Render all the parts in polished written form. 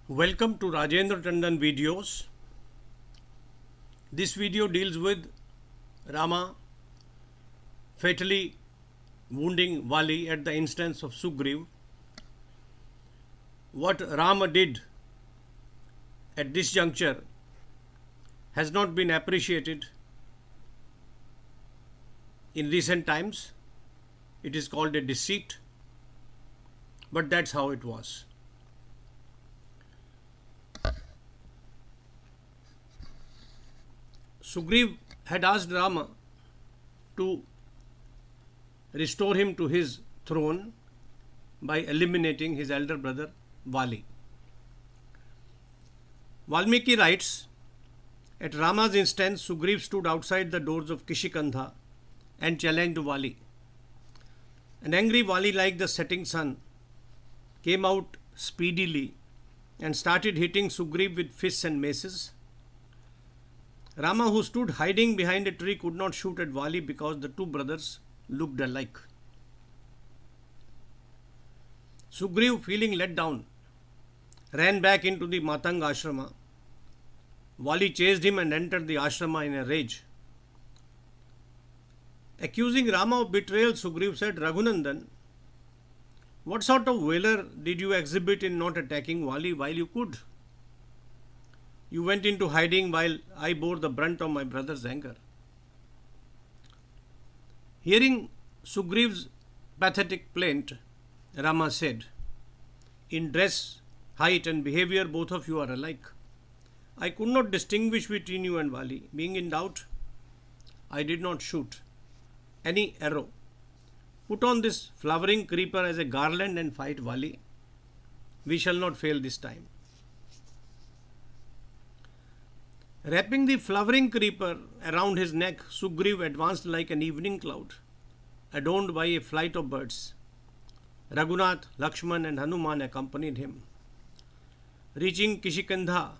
Welcome to Rajendra Tandon videos. This video deals with Rama fatally wounding Vali at the instance of Sugriv. What Rama did at this juncture has not been appreciated in recent times. It is called a deceit, but that's how it was. Sugriv had asked Rama to restore him to his throne by eliminating his elder brother Vali. Valmiki writes, at Rama's instance, Sugriv stood outside the doors of Kishikandha and challenged Vali. An angry Vali, like the setting sun, came out speedily and started hitting Sugriv with fists and maces. Rama, who stood hiding behind a tree, could not shoot at Vali because the two brothers looked alike. Sugriv, feeling let down, ran back into the Matanga ashrama. Vali chased him and entered the ashrama in a rage. Accusing Rama of betrayal, Sugriv said, Raghunandan, what sort of valor did you exhibit in not attacking Vali while you could? You went into hiding while I bore the brunt of my brother's anger. Hearing Sugriv's pathetic plaint, Rama said, in dress, height and behavior, both of you are alike. I could not distinguish between you and Vali. Being in doubt, I did not shoot any arrow. Put on this flowering creeper as a garland and fight Vali. We shall not fail this time. Wrapping the flowering creeper around his neck, Sugriv advanced like an evening cloud, adorned by a flight of birds. Raghunath, Lakshman and Hanuman accompanied him. Reaching Kishikandha,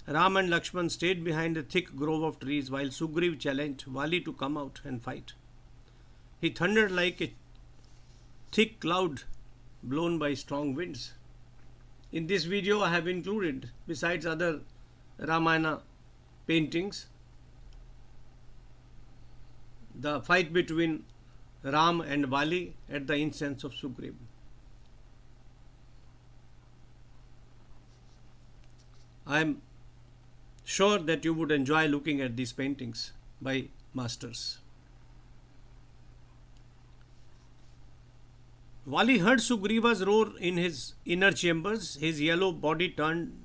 Ram and Lakshman stayed behind a thick grove of trees while Sugriv challenged Vali to come out and fight. He thundered like a thick cloud blown by strong winds. In this video, I have included, besides other Ramayana paintings, the fight between Ram and Vali at the instance of Sugriv. I am sure that you would enjoy looking at these paintings by masters. Vali heard Sugriva's roar in his inner chambers. His yellow body turned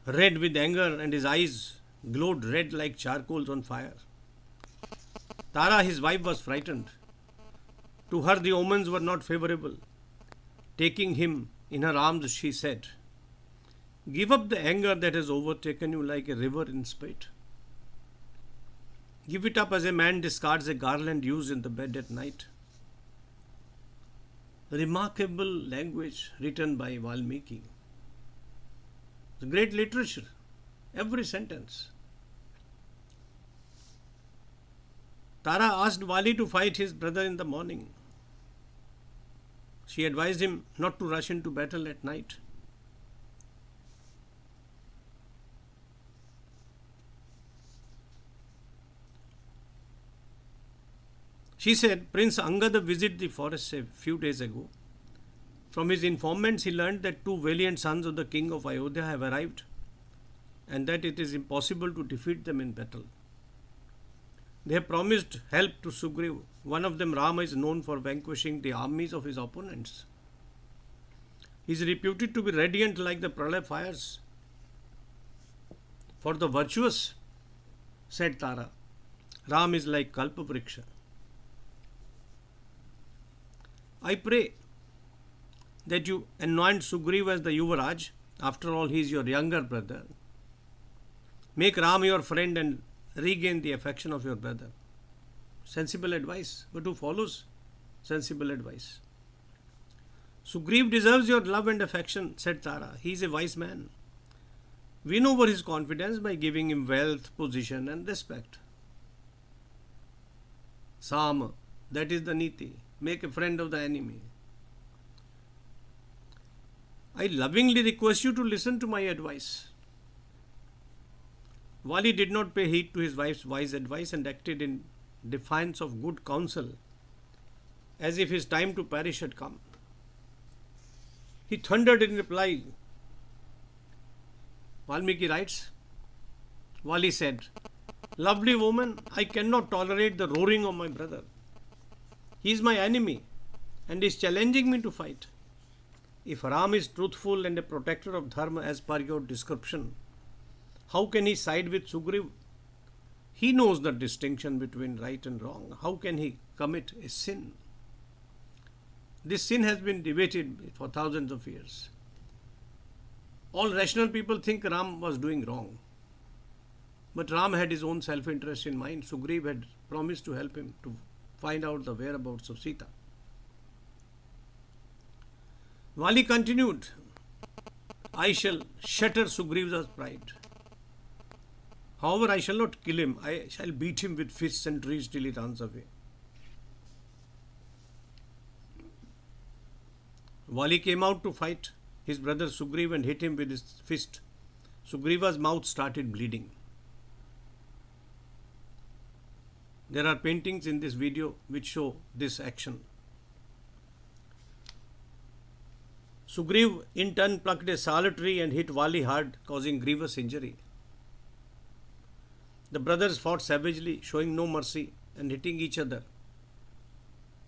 red with anger and his eyes glowed red like charcoals on fire. Tara, his wife, was frightened. To her, the omens were not favorable. Taking him in her arms, she said, give up the anger that has overtaken you like a river in spate. Give it up as a man discards a garland used in the bed at night. Remarkable language written by Valmiki. Great literature, every sentence. Tara asked Vali to fight his brother in the morning. She advised him not to rush into battle at night. She said, Prince Angada visited the forest a few days ago. From his informants, he learned that two valiant sons of the king of Ayodhya have arrived and that it is impossible to defeat them in battle. They have promised help to Sugriv. One of them, Rama, is known for vanquishing the armies of his opponents. He is reputed to be radiant like the Pralaya fires. For the virtuous, said Tara, Ram is like Kalpavriksha. I pray that you anoint Sugriv as the Yuvaraj. After all, he is your younger brother. Make Ram your friend and regain the affection of your brother. Sensible advice. But who follows sensible advice? Sugriv deserves your love and affection, said Tara. He is a wise man. Win over his confidence by giving him wealth, position and respect. Sama, that is the Niti. Make a friend of the enemy. I lovingly request you to listen to my advice. Wali did not pay heed to his wife's wise advice and acted in defiance of good counsel, as if his time to perish had come. He thundered in reply. Valmiki writes, Wali said, "Lovely woman, I cannot tolerate the roaring of my brother. He is my enemy and is challenging me to fight. If Ram is truthful and a protector of Dharma as per your description, how can he side with Sugriv? He knows the distinction between right and wrong. How can he commit a sin? This sin has been debated for thousands of years. All rational people think Ram was doing wrong. But Ram had his own self-interest in mind. Sugriv had promised to help him to find out the whereabouts of Sita. Wali continued, I shall shatter Sugriv's pride. However, I shall not kill him. I shall beat him with fists and trees till he runs away. Wali came out to fight his brother Sugriv and hit him with his fist. Sugriva's mouth started bleeding. There are paintings in this video which show this action. Sugriv in turn plucked a sala tree and hit Wali hard, causing grievous injury. The brothers fought savagely, showing no mercy and hitting each other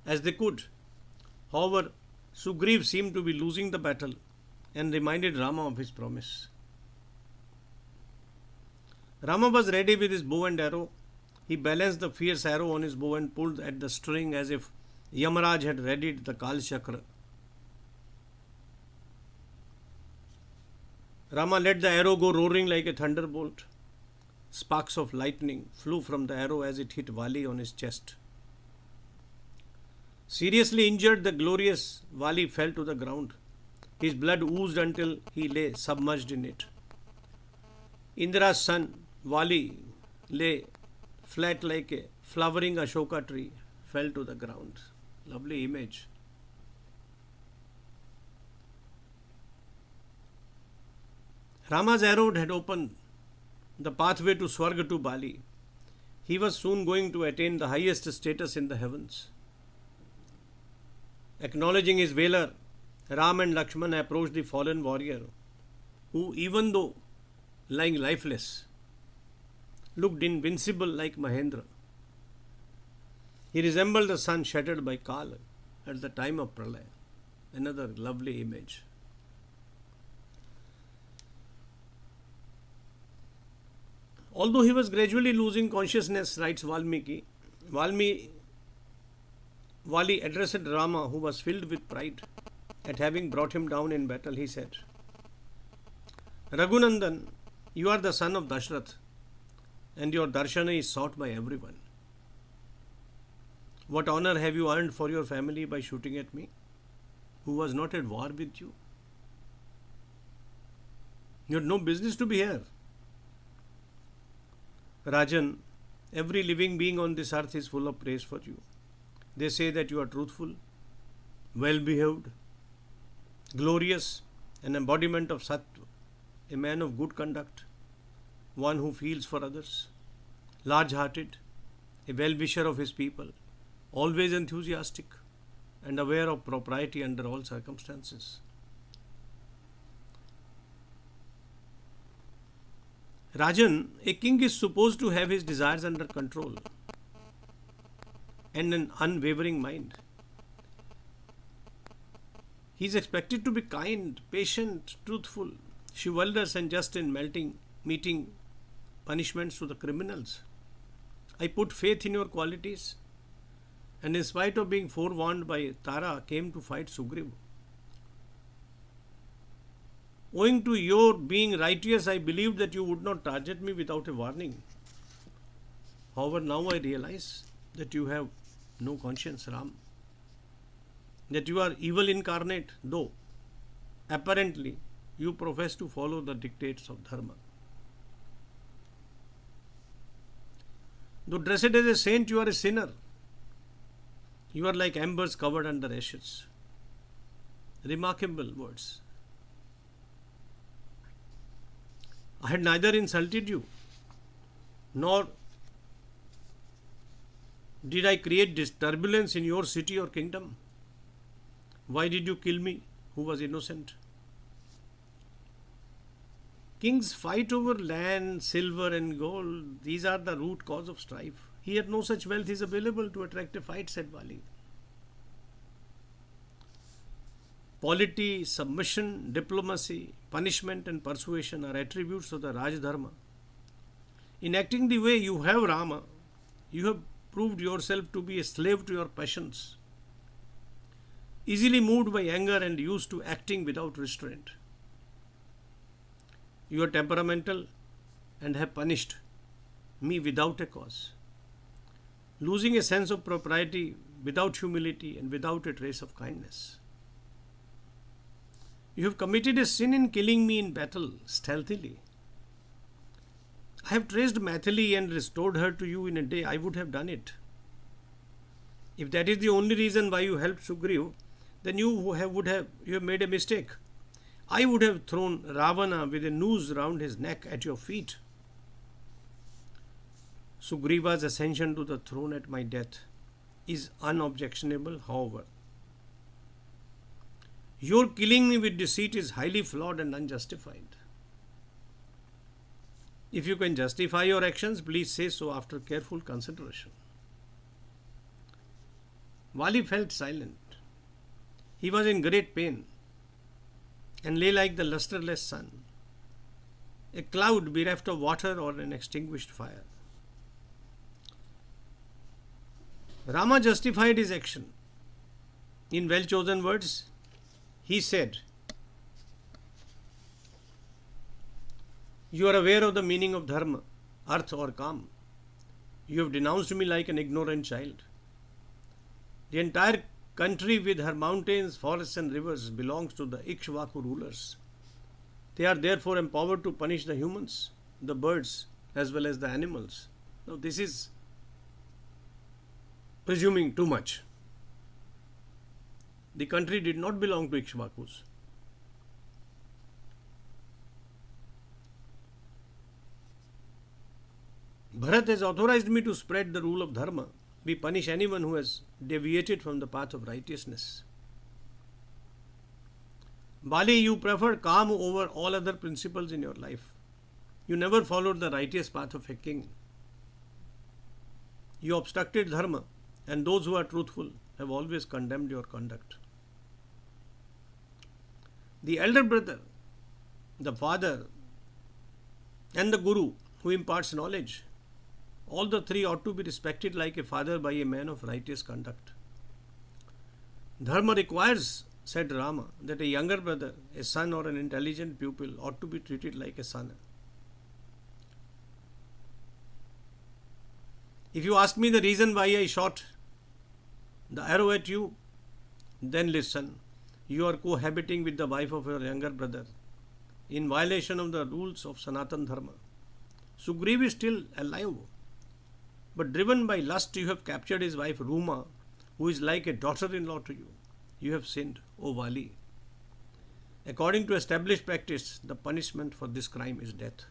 as they could. However, Sugriv seemed to be losing the battle and reminded Rama of his promise. Rama was ready with his bow and arrow. He balanced the fierce arrow on his bow and pulled at the string as if Yamaraj had readied the Kal Chakra. Rama let the arrow go roaring like a thunderbolt. Sparks of lightning flew from the arrow as it hit Wali on his chest. Seriously injured, the glorious Wali fell to the ground. His blood oozed until he lay submerged in it. Indra's son, Wali, lay flat like a flowering Ashoka tree, fell to the ground. Lovely image. Rama's arrow had opened the pathway to Swarga to Bali. He was soon going to attain the highest status in the heavens. Acknowledging his valor, Ram and Lakshman approached the fallen warrior, who, even though lying lifeless, looked invincible like Mahendra. He resembled the sun shattered by Kal at the time of Pralaya. Another lovely image. Although he was gradually losing consciousness, writes Valmiki, Wali addressed Rama, who was filled with pride at having brought him down in battle. He said, Raghunandan, you are the son of Dashrath, and your darshana is sought by everyone. What honor have you earned for your family by shooting at me, who was not at war with you? You had no business to be here. Rajan, every living being on this earth is full of praise for you. They say that you are truthful, well-behaved, glorious, an embodiment of Sattva, a man of good conduct, one who feels for others, large-hearted, a well-wisher of his people, always enthusiastic and aware of propriety under all circumstances. Rajan, a king is supposed to have his desires under control and an unwavering mind. He is expected to be kind, patient, truthful, chivalrous and just in meeting punishments to the criminals. I put faith in your qualities and in spite of being forewarned by Tara, came to fight Sugriv. Owing to your being righteous, I believed that you would not target me without a warning. However, now I realize that you have no conscience, Ram. That you are evil incarnate, though apparently you profess to follow the dictates of Dharma. Though dressed as a saint, you are a sinner. You are like embers covered under ashes. Remarkable words. I had neither insulted you nor did I create this turbulence in your city or kingdom. Why did you kill me, who was innocent? Kings fight over land, silver, and gold. These are the root cause of strife. Here, no such wealth is available to attract a fight, said Vali. Polity, submission, diplomacy, punishment, and persuasion are attributes of the Raj Dharma. In acting the way you have, Rama, you have proved yourself to be a slave to your passions, easily moved by anger and used to acting without restraint. You are temperamental and have punished me without a cause, losing a sense of propriety without humility and without a trace of kindness. You have committed a sin in killing me in battle stealthily. I have traced Maithili and restored her to you in a day. I would have done it. If that is the only reason why you helped Sugriv, then you have made a mistake. I would have thrown Ravana with a noose round his neck at your feet. Sugriva's ascension to the throne at my death is unobjectionable, however. Your killing me with deceit is highly flawed and unjustified. If you can justify your actions, please say so after careful consideration. Vali felt silent. He was in great pain and lay like the lustreless sun, a cloud bereft of water or an extinguished fire. Rama justified his action. In well-chosen words, he said, "You are aware of the meaning of dharma, arth or kam. You have denounced me like an ignorant child. The entire country with her mountains, forests and rivers belongs to the Ikshvaku rulers. They are therefore empowered to punish the humans, the birds as well as the animals." Now this is presuming too much. The country did not belong to Ikshvakus. Bharat has authorized me to spread the rule of dharma. We punish anyone who has deviated from the path of righteousness. Bali, you preferred calm over all other principles in your life. You never followed the righteous path of a king. You obstructed dharma, and those who are truthful have always condemned your conduct. The elder brother, the father, and the guru who imparts knowledge, all the three ought to be respected like a father by a man of righteous conduct. Dharma requires, said Rama, that a younger brother, a son or an intelligent pupil ought to be treated like a son. If you ask me the reason why I shot the arrow at you, then listen. You are cohabiting with the wife of your younger brother in violation of the rules of Sanatan Dharma. Sugriv is still alive, but driven by lust you have captured his wife Ruma, who is like a daughter-in-law to you. You have sinned, O Vali. According to established practice, the punishment for this crime is death.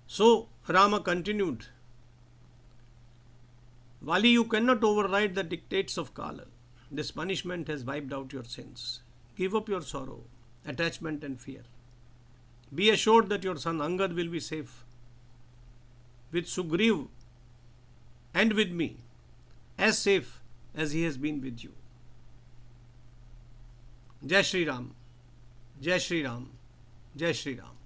So Rama continued, Vali, you cannot override the dictates of Kala. This punishment has wiped out your sins. Give up your sorrow, attachment and fear. Be assured that your son Angad will be safe with Sugriv and with me, as safe as he has been with you. Jai Shri Ram, Jai Shri Ram, Jai Shri Ram.